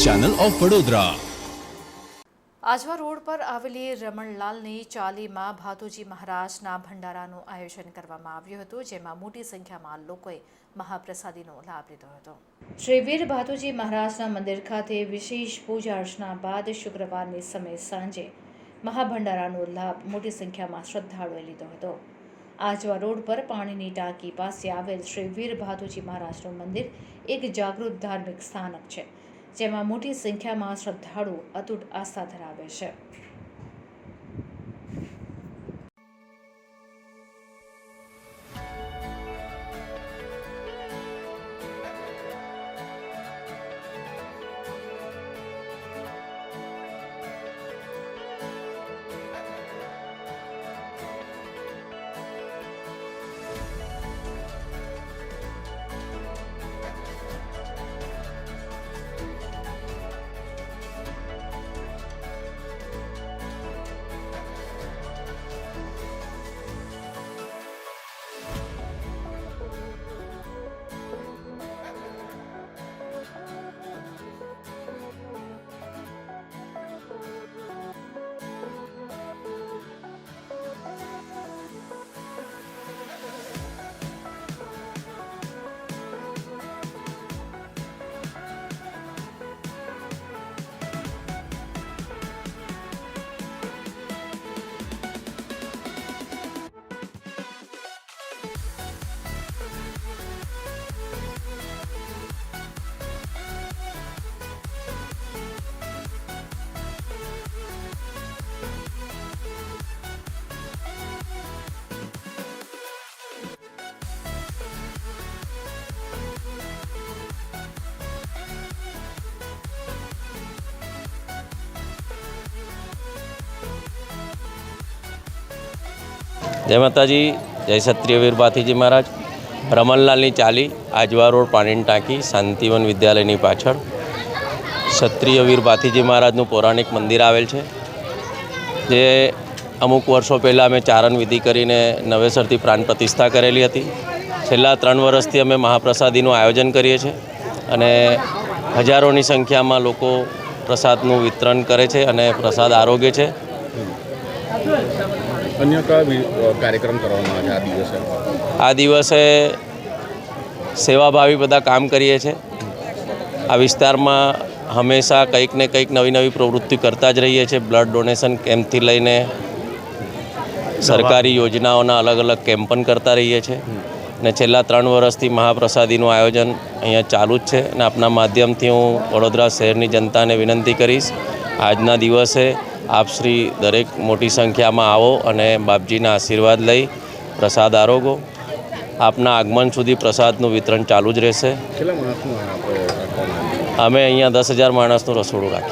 Channel of Vadodara. Ajwa road પર આવેલી રમણલાલની ચાલીમાં ભાતુજી મહારાજના ભંડારાનું આયોજન કરવામાં આવ્યું હતું, જેમાં મોટી સંખ્યામાં લોકોએ મહાપ્રસાદીનો લાભ લીધો હતો। શ્રી વીર ભાતુજી મહારાજના મંદિર ખાતે વિશેષ પૂજા અર્ચના બાદ શુક્રવારની સમયે સાંજે મહાભંડારાનો લાભ મોટી સંખ્યામાં શ્રદ્ધાળુઓએ લીધો હતો। આજવા રોડ પર પાણીની ટાંકી પાસે આવેલ શ્રી વીર ભાતુજી મહારાજનું મંદિર એક જાગૃત ધાર્મિક સ્થાનક છે, જેમાં મોટી સંખ્યામાં શ્રદ્ધાળુઓ અતૂટ આસ્થા ધરાવે છે। जय माताजी। जय क्षत्रिय वीर भातीजी महाराज। रमणलालनी चाली આજવા રોડ પાણીની ટાંકી શાંતિવન વિદ્યાલયની પાછળ ક્ષત્રિય વીર ભાતીજી મહારાજનું પૌરાણિક મંદિર આવેલ છે, જે અમુક વર્ષો પહેલાં અમે ચારણ વિધિ કરીને નવેસરથી પ્રાણ પ્રતિષ્ઠા કરેલી હતી। છેલ્લા 3 વર્ષથી અમે મહાપ્રસાદીનું આયોજન કરીએ છીએ અને હજારોની સંખ્યામાં લોકો પ્રસાદનું વિતરણ કરે છે અને પ્રસાદ આરોગ્ય છે। अन्य कार्यक्रम કરવામાં આવે છે આ દિવસે? આ દિવસે સેવાભાવી બધા કામ કરીએ છીએ। આ વિસ્તારમાં હંમેશા કંઈક ને કંઈક નવી નવી પ્રવૃત્તિ કરતા જ રહીએ છીએ। બ્લડ ડોનેશન કેમ્પથી લઈને સરકારી યોજનાઓના અલગ અલગ કેમ્પ પણ કરતા રહીએ છીએ અને છેલ્લા 3 વર્ષથી મહાપ્રસાદીનું આયોજન અહીંયા ચાલુ જ છે અને આપના માધ્યમથી હું વડોદરા શહેરની જનતાને વિનંતી કરીશ, આજના દિવસે આપ શ્રી દરેક મોટી સંખ્યામાં આવો અને બાપજીના આશીર્વાદ લઈ પ્રસાદ આરોગો। આપના આગમન સુધી પ્રસાદનું વિતરણ ચાલુ જ રહેશે। કેટલા માણસનું અમે અહીંયા 10,000 માણસનું રસોડું રાખીએ।